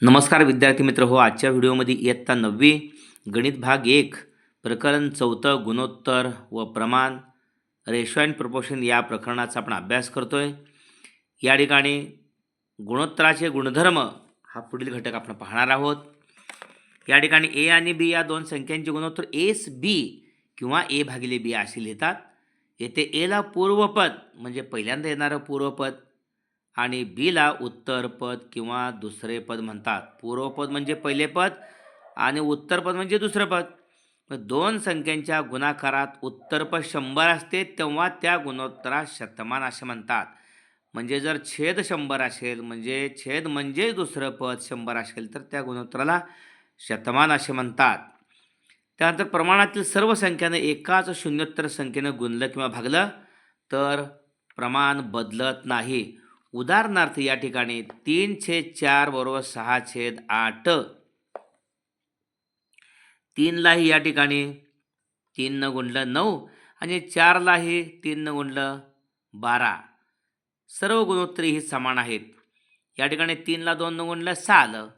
नमस्कार विद्यार्थी मित्र हो. आजच्या व्हिडिओमध्ये इयत्ता 9वी गणित भाग 1 प्रकरण 4 गुणोत्तर व प्रमाण रेशो अँड प्रपोर्शन या प्रकरणाचा आपण अभ्यास करतोय. या ठिकाणी गुणोत्तराचे गुणधर्म हा पुढील घटक आपण पाहणार आहोत. या ठिकाणी ए आणि बी या दोन संख्यांचे गुणोत्तर एस बी किंवा ए भागिले बी असे लिहितात. येथे एला पूर्वपद म्हणजे पहिल्यांदा येणारं पूर्वपद आणि बीला उत्तर पद किंवा दुसरे पद म्हणतात. पूर्वपद म्हणजे पहिले पद आणि उत्तर पद म्हणजे दुसरं पद. दोन संख्यांच्या गुणाकारात उत्तर पद 100 असते तेव्हा त्या गुणोत्तरास शतमान असे म्हणतात. म्हणजे जर छेद 100 असेल म्हणजे छेद म्हणजे दुसरं पद 100 असेल तर त्या गुणोत्तराला शतमान असे म्हणतात. त्यानंतर प्रमाणातील सर्व संख्याने एकाच शून्योत्तर संख्येनं गुणलं किंवा भागलं तर प्रमाण बदलत नाही. उदाहरणार्थ या ठिकाणी 3/4 बरोबर 6/8. 3लाही या ठिकाणी 3 न गुणलं 9 आणि 4लाही 3 न गुणलं 12. सर्व गुणोत्तरे ही समान आहेत. या ठिकाणी 3ला 2 न गुणलं 6 आलं,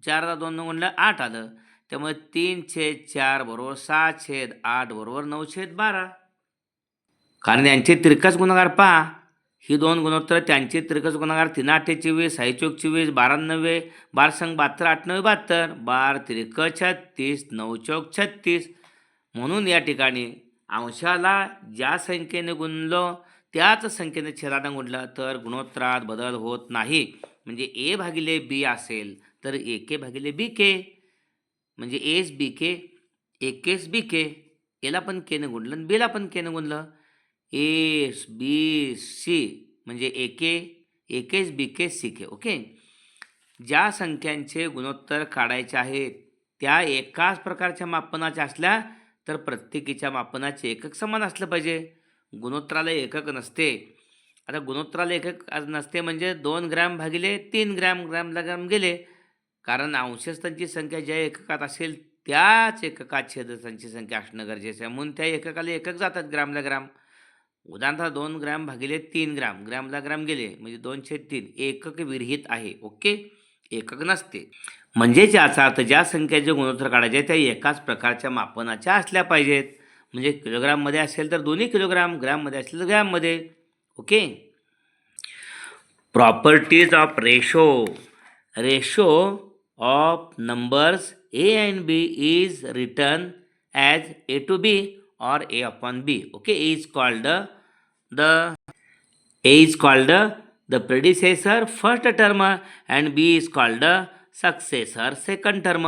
4ला 2 न गुणलं 8 आलं. त्यामुळे 3/4 बरोबर 6/8 बरोबर 9/12. कारण यांचे तिरकस गुणाकार पहा. ही दोन गुणोत्तर त्यांचे तिरकस गुणाकार 3 × 8 = 24, 6 × 24, 12 × 9 12 × 72, 8 × 9 72, 12 तिरक 36, 9 × 36. म्हणून या ठिकाणी अंशाला ज्या संख्येने गुणलो त्याच संख्येने छेदाने गुणलं तर गुणोत्तरात बदल होत नाही. म्हणजे ए भागिले बी असेल तर ए के भागिले बी के म्हणजे एस बी के एकेस बी के. एला पण केने गुणलं आणि बीला पण केने गुणलं. ए बी सी म्हणजे एके एकेस बी के सी के. ओके. ज्या संख्यांचे गुणोत्तर काढायचे आहेत त्या एकाच प्रकारच्या मापनाच्या असल्या तर प्रत्येकीच्या मापनाचे एकक समान असलं पाहिजे. गुणोत्तराला एकक नसते. आता गुणोत्तराला एकक नसते म्हणजे 2 ग्रॅम भागिले 3 ग्रॅम, ग्रॅमला ग्रॅम गेले. कारण अंशस्थांची संख्या ज्या एककात असेल त्याच एककात छेदस्थांची संख्या असणं गरजेचं आहे. म्हणून त्या एककाला एकक जातात ग्रॅमला ग्रॅम. उदाहरणार्थ 2 ग्रॅम भागिले 3 ग्रॅम, ग्रॅमला ग्रॅम गेले म्हणजे 2/3 एकक विरहित आहे. ओके. एकक नसते. म्हणजेच याचा अर्थ ज्या संख्येचे गुणोत्तर काढायचे त्या एकाच प्रकारच्या मापनाच्या असल्या पाहिजेत. म्हणजे किलोग्राममध्ये असेल तर दोन्ही किलोग्राम, ग्रॅममध्ये असेल तर ग्रॅममध्ये. Okay. Properties of ratio. Ratio of numbers A and B is written as A to B or a upon b. Okay, a is called the predecessor first term and b is called the successor second term.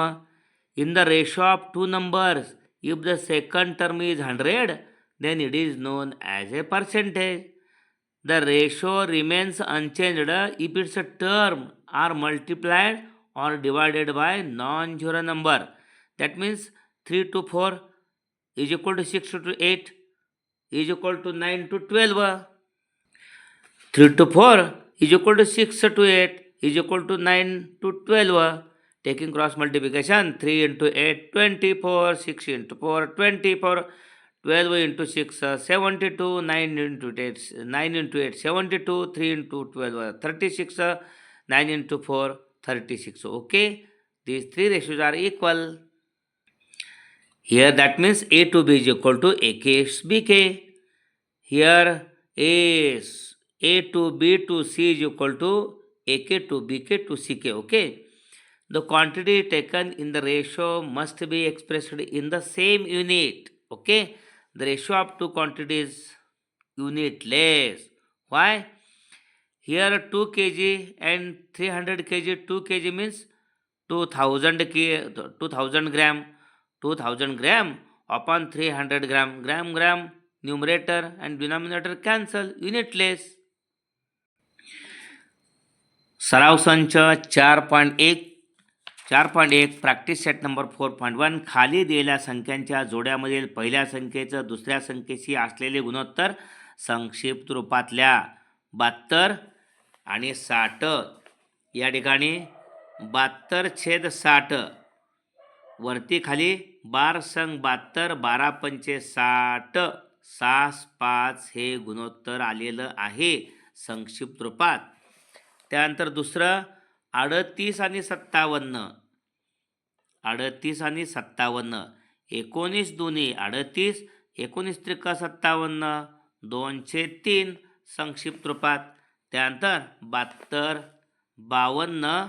In the ratio of two numbers, if the second term is 100 then it is known as a percentage. The ratio remains unchanged if its term are multiplied or divided by non-zero number. That means 3 to 4 is equal to 6 to 8 is equal to 9 to 12. 3 to 4 is equal to 6 to 8 is equal to 9 to 12. Taking cross multiplication, 3 into 8 24, 6 into 4 24, 12 into 6 72, 9 into 8 72, 3 into 12 36, 9 into 4 36. Okay, these three ratios are equal. Here that means a to b is equal to ak is bk. Here is a to b to c is equal to ak to bk to ck. Okay. The quantity taken in the ratio must be expressed in the same unit. Okay. The ratio of two quantities unitless. Why? Here 2 kg and 300 kg. 2 kg means 2000 gram. 2000 gram upon 300 gram. Gram numerator and denominator cancel. Unitless. सराव संच 4.1 practice set number 4.1. खाली दिलेल्या संख्यांच्या जोड्यामधील पहिल्या संख्येचं दुसऱ्या संख्येशी असलेले गुणोत्तर संक्षिप्त रूपातल्या 72 आणि 60. या ठिकाणी 72/60 वरती खाली 12 × 72 12 × 5 = 60 6/5 हे गुणोत्तर आलेलं आहे संक्षिप्त रूपात. त्यानंतर दुसरं 38 आणि 57, 38 आणि 57, 19 दुनी 38, 19 त्रिका 57, 2/3 संक्षिप्त रूपात. त्यानंतर 72, 52,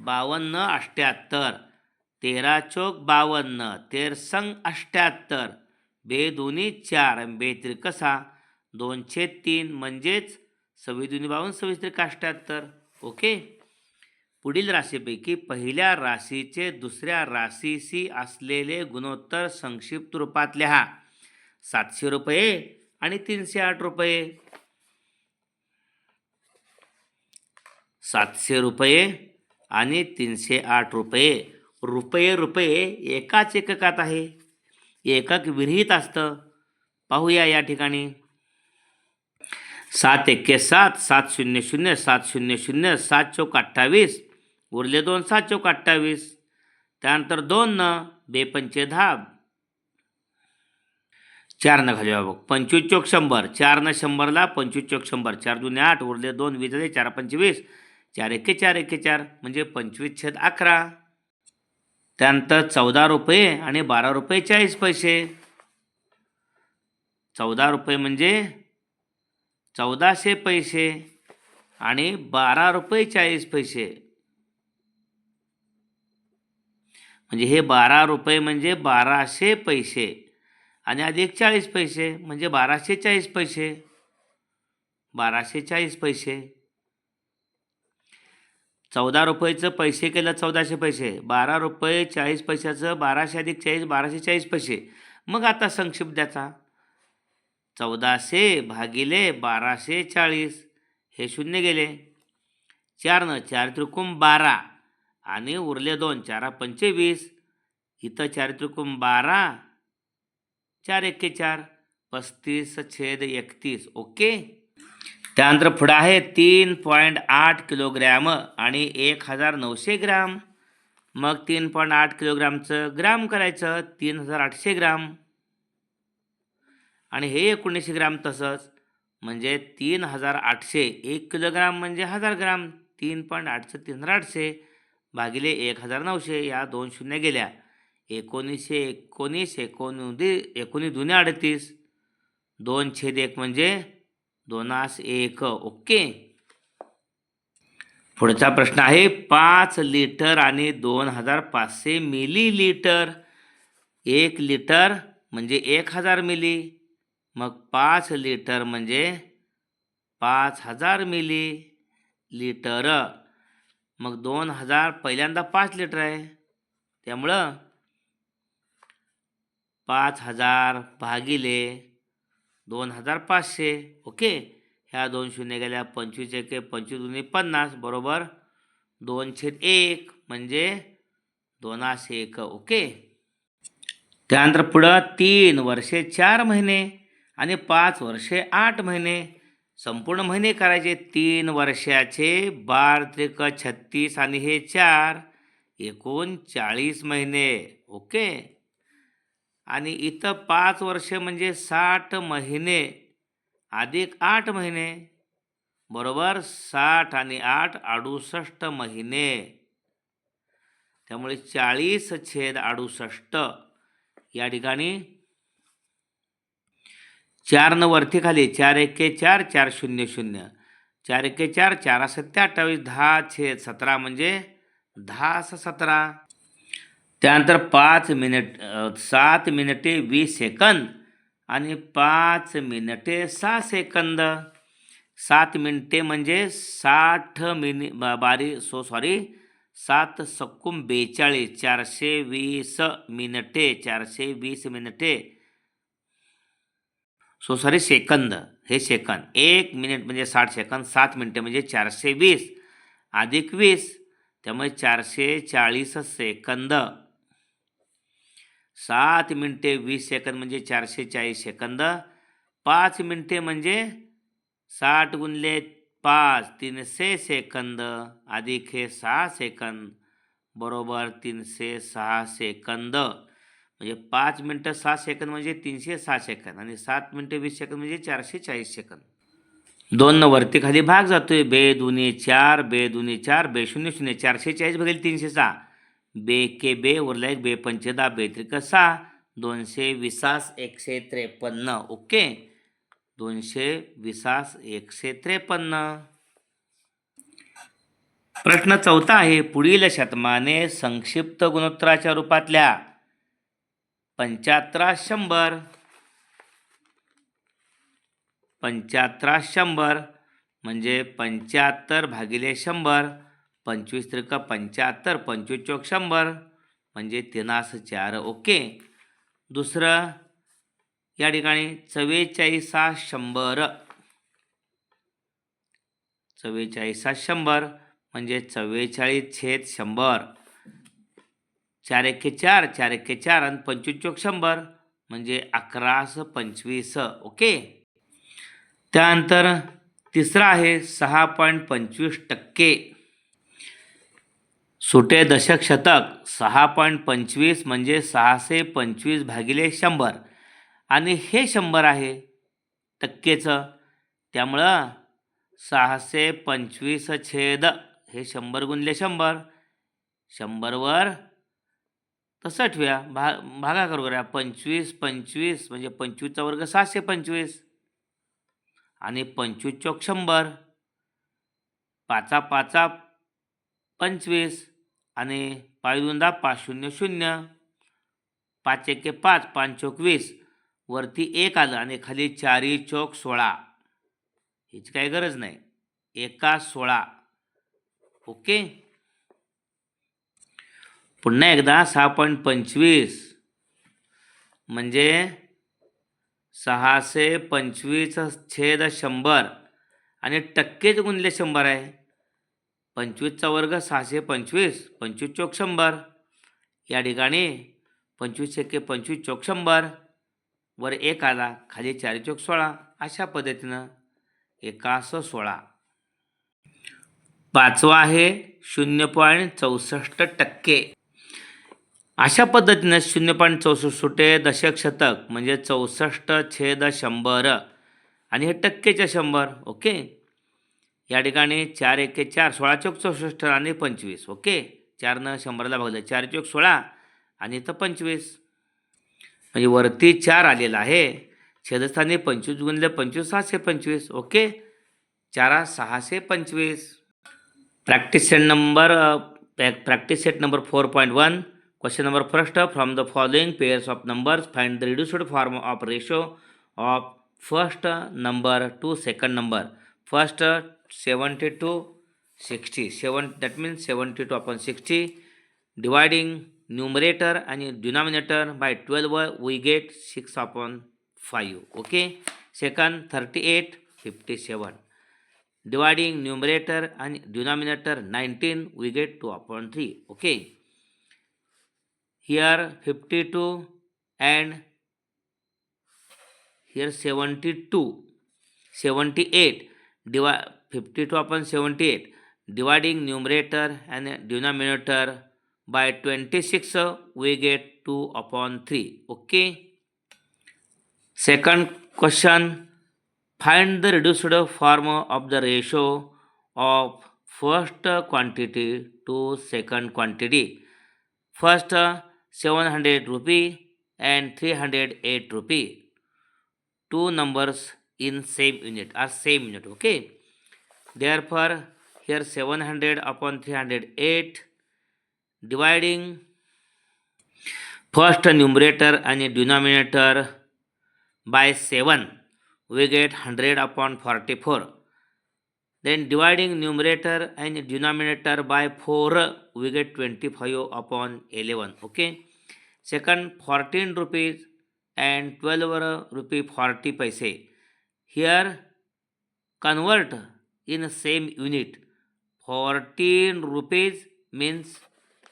52 78, 13 चौक 52, 13 संग 78, बेदुनी 4 आणि बेत्रिक 6, 2/3 म्हणजेच 26 दुनी 52, 26 त्रिक 78. ओके. पुढील राशीपैकी पहिल्या राशीचे दुसऱ्या राशीशी असलेले गुणोत्तर संक्षिप्त रूपात लिहा. 700 रुपये आणि 308 रुपये. 700 रुपये आणि 308 रुपये. रुपये रुपये एकाच एककात आहे. एकक विरहित असतं. पाहूया या ठिकाणी. 7 एक्के 7, 7 शून्य शून्य, 7 शून्य शून्य, 7 चौक 28, उरले 2, 7 चौक 28. त्यानंतर 2 न, 2 पंचे 10, 4 न घालूया बघ, 25 चौक 100, 4 न 100ला 25 चौक 100, 4 दुने 8, उरले 2, 20 झाले, 4 पंचे 20, 4 एक्के 4 एक्के 4 म्हणजे 25/11. त्यानंतर 14 रुपये आणि 12 रुपये 40 पैसे. 14 रुपये म्हणजे 1400 पैसे आणि 12 रुपये 40 पैसे. म्हणजे हे 12 रुपये म्हणजे 1200 पैसे आणि अधिक 40 पैसे म्हणजे 1240 पैसे. 1240 पैसे. 14 रुपयेचं पैसे केलं 1400 पैसे. 12 रुपये 40 पैशाचं 1200 अधिक 40, 1240 पैसे. मग आता संक्षिप्त द्यायचा. 1400 भागिले 1240, हे शून्य गेले. 4 न 4 त्रिकोण 12 आणि उरले 2, 4 पंचे 20, इथं 4 त्रिकोण 12, 4 एक्के 4, 35/31. ओके. त्यानंतर पुढं आहे 3.8 किलोग्रॅम आणि 1900 ग्राम. मग 3.8 किलोग्रामचं ग्राम करायचं, 3800 ग्राम. आणि हे 1900 ग्राम तसंच म्हणजे 3800. 1 किलोग्राम म्हणजे 1000 ग्राम. 3.8चं 3800 भागिले 1900, या 2 शून्य गेल्या. 1919, 19 दुने 38, 2/1 म्हणजे 2/1. ओके. पुढचा प्रश्न आहे 5 लिटर आणि 2500 मिलीलिटर. 1 लिटर म्हणजे 1000 मिली. मग 5 लिटर म्हणजे 5000 मिलीलिटर. मग 2000 पहिल्यांदा 5 लिटर आहे, त्यामुळं 5000 भागिले 2500. ओके. ह्या 2 शून्य गेल्या. 25 एके 25 दुनी 50 बरोबर 2/1 म्हणजे 2/1. ओके. त्यानंतर पुढं 3 वर्षे 4 महिने आणि 5 वर्षे 8 महिने. संपूर्ण महिने करायचे. 3 वर्षाचे 12 त्रिक 36 आणि हे 4, एकूण 40 महिने. ओके. आणि इथं 5 वर्ष म्हणजे 60 महिने अधिक 8 महिने बरोबर 60 आणि 8 68 महिने. त्यामुळे 40/68 या ठिकाणी 4 न वरती खाली 4 एक्के 4, 4 शून्य शून्य, 4 एक्के 4, 4 सत्ते 28, 10/17 म्हणजे 10/17. त्यानंतर 7 मिनिटे 20 सेकंद आणि 5 मिनिटे 6 सेकंद. 7 मिनिटे म्हणजे 7 सक्कुम 42, 420 मिनिटे, 420 मिनिटे सेकंद. हे सेकंद. 1 मिनिट म्हणजे 60 सेकंद. 7 मिनिटे म्हणजे 420 अधिक 20, त्यामुळे 440 सेकंद. 7 मिनिटे 20 सेकंद म्हणजे 440 सेकंद. 5 मिनिटे म्हणजे 60 गुणिले 5, 300 सेकंद अधिक हे 6 सेकंद बरोबर 306 सेकंद. म्हणजे 5 मिनिटं 6 सेकंद म्हणजे 306 सेकंद आणि 7 मिनिटं 20 सेकंद म्हणजे 440 सेकंद. 2 न वरती खाली भाग जातोय. बे दुनी 4, बे दुनी 4, बे शून्य शून्य 440 बघेल 306. बे के बे उरला एक, बे पंचेदा बे त्रिक 6, 220 153. ओके, 220 153. प्रश्न 4 आहे. पुढील शतमाने संक्षिप्त गुणोत्तराच्या रूपातल्या 75 100 75 100 म्हणजे 75 भागिले 100, 25 त्रिक 75, 25 चौक 100 म्हणजे 3×4. ओके. दुसरं या ठिकाणी 44 100 44 100 म्हणजे 44/100, 4 एके 4, 4 एके 4 आणि 25 चौक 100 म्हणजे 11×25. ओके. त्यानंतर तिसरा आहे 6.25%. सुटे दशक शतक 6.25 म्हणजे 625 भागिले 100 आणि हे 100 आहे टक्केचं, त्यामुळं 625 छेद हे 100 गुणले 100, 100वर तसं ठेवूया, भागा करूया. 25 25 म्हणजे 25चा वर्ग 625 आणि 25 चौक 100, 5 5 25 आणि 5 2 5 0 0, 5 1 5, 5 चौक 20, वरती 1 आलं आणि खाली 4 चौक 16. ह्याची काही गरज नाही, 1/16. ओके. पुन्हा एकदा 6.25 म्हणजे 625 छेद 100 आणि टक्केच गुणले 100 आहे. 25चा वर्ग 625, 25 चौक 100. या ठिकाणी 25 एके 25 चौक 100, वर 1 आला, खाली 4 चौक 16. अशा पद्धतीनं 1/16. पाचवा आहे 0.64%. अशा पद्धतीनं 0.64 सुटे दशक शतक म्हणजे 64/100 आणि हे टक्केच्या 100. ओके. या ठिकाणी 4 एके 4, 16 चौक 64 आणि 25. ओके, 4नं 100ला भागलं, 4 चौक 16 आणि इथं 25 म्हणजे वरती 4 आलेला आहे. छेदस्थानी 25 गुणले 25 625. Okay, 4 625. Practice set number 4.1. Question number first, from the following pairs of numbers, find the reduced form of ratio of first number to second number. First 72 60, that means 72/60. Dividing numerator and denominator by 12 we get 6/5. Okay. Second 38 57. Dividing numerator and denominator 19 we get 2/3. Okay. Here 52 and here 72 78. 52/78. Dividing numerator and denominator by 26 we get 2/3. Okay. Second question, find the reduced form of the ratio of first quantity to second quantity. First 700 rupee and 308 rupee. Two numbers in same unit are same unit. Okay. Therefore here 700/308. Dividing first numerator and denominator by 7 we get 100/44. Then dividing numerator and denominator by 4 we get 25/11. Okay. Second 14 rupees and 12 rupee 40 paise. Here convert in same unit. 14 rupees means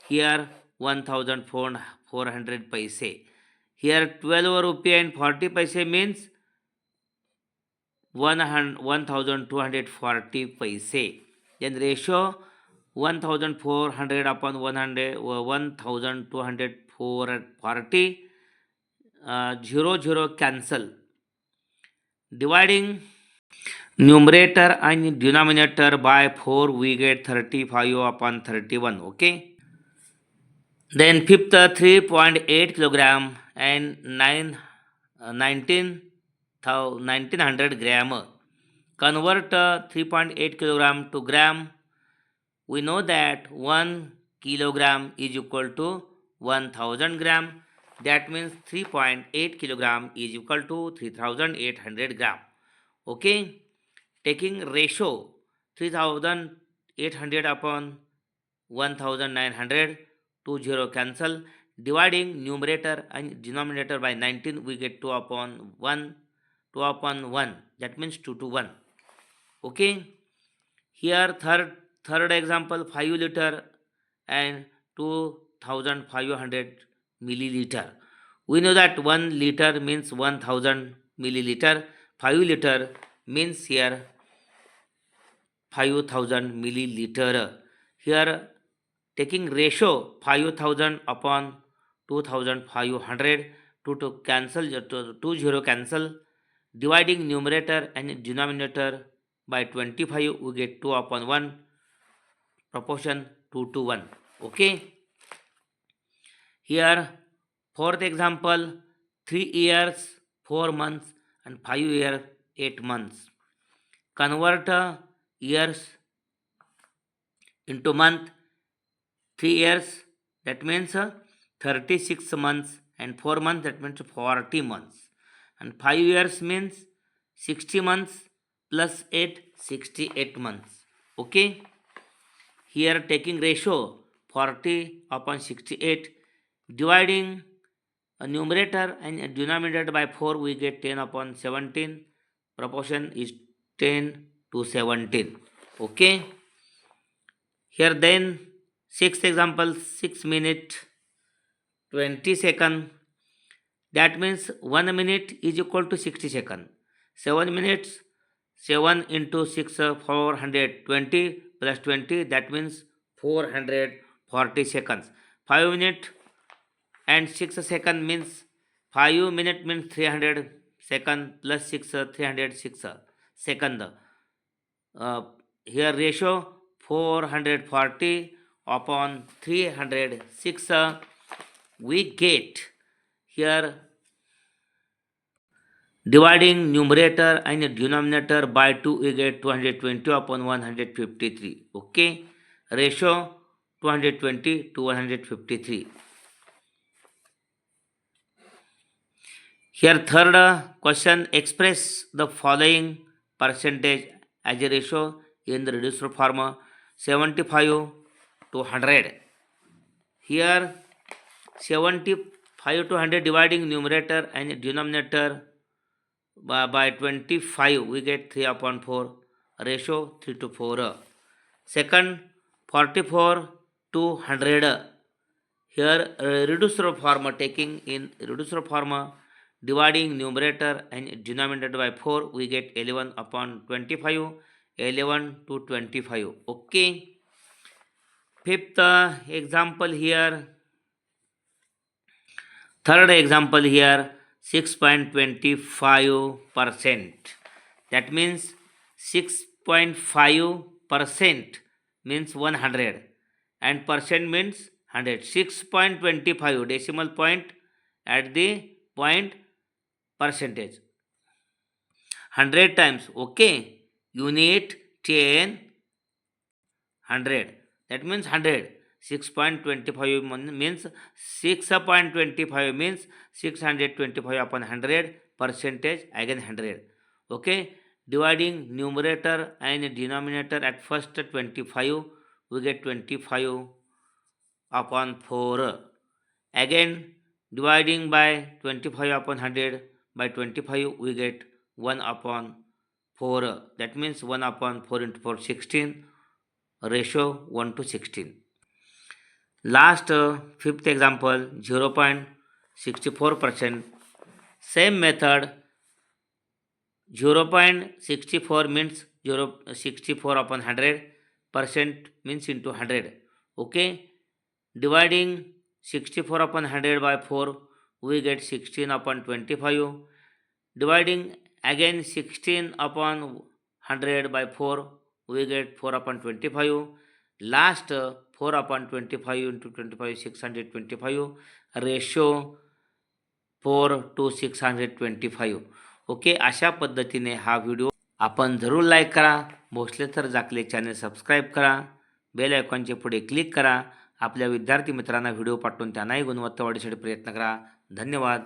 here 1400 paise. Here 12 rupee and 40 paise means 1240 paise. Then ratio 1400/100 1240. 0 0 cancel. Dividing Numerator and denominator by 4 we get 35 upon 31. Okay. Then fifth 3.8 kilogram and 1900 gram. Convert 3.8 kilogram to gram. We know that 1 kilogram is equal to 1000 gram. That means 3.8 kilogram is equal to 3800 gram. Okay. Taking ratio 3800 upon 1900, 0 cancel. Dividing numerator and denominator by 19, we get 2 upon 1, 2 upon 1. That means 2 to 1. Okay. Here third example, 5 liter and 2500 milliliter. We know that 1 liter means 1000 milliliter. 5 liter means here 5000 milliliter. Here taking ratio 5000 upon 2500, to cancel, 0 cancel. Dividing numerator and denominator by 25, we get 2 upon 1, proportion 2 to 1. Okay. Here fourth example, 3 years 4 months and 5 years 8 months. Convert years into month. 3 years, that means 36 months, and 4 months, that means 40 months, and 5 years means 60 months plus 8, 68 months. Okay. Here taking ratio 40 upon 68, dividing a numerator and a denominator by 4, we get 10 upon 17. Proportion is 10 to 17. Okay. Here then sixth example, 6 minute 20 second. That means 1 minute is equal to 60 second. 7 minutes, 7 into 6, 420 plus 20, that means 440 seconds. 5 minute and 6 second means 5 minute means 300 second plus 6, 306 second. Here ratio 440 upon 306, we get here dividing numerator and denominator by 2, we get 220 upon 153. Okay. Ratio 220 to 153. Here third question, express the following percentage as a ratio in the reduced form, 75 to 100. Here 75 to 100, dividing numerator and denominator by 25, we get 3 upon 4, ratio 3 to 4. Second, 44 to 100. Here reduced form, taking in reduced form, dividing numerator and denominator by 4, we get 11 upon 25, 11 to 25. Okay. Fifth example here, third example here, 6.25%. That means 6.5% means 100 and percent means 100. 6.25 decimal point at the point percentage. 100 times. Okay. Unit 10 100. That means 100. 6.25 means 6.25 means 625 upon 100, percentage again 100. Okay. Dividing numerator and denominator at first 25, we get 25 upon 4. Again dividing by 25 upon 100 by 25, we get 1 upon 4. That means 1 upon 4 into 4, 16. Ratio 1 to 16. Last fifth example, 0.64%. Same method, 0.64 means 0.64 upon 100, percent means into 100. Okay. Dividing 64 upon 100 by 4, we get 16 upon 25. Dividing Again 16/100/4 we get 4/25. Last 4/25 into 25 625 ratio 4:625. Okay, अशा पद्धतीने हा video आपण जरूर like करा. भोसले तर जाकले channel subscribe करा. Bell आयकॉनचे पुढे click करा. आपल्या विद्यार्थी मित्रांना व्हिडिओ पाठवून त्यांनाही गुणवत्ता वाढीसाठी प्रयत्न करा. धन्यवाद.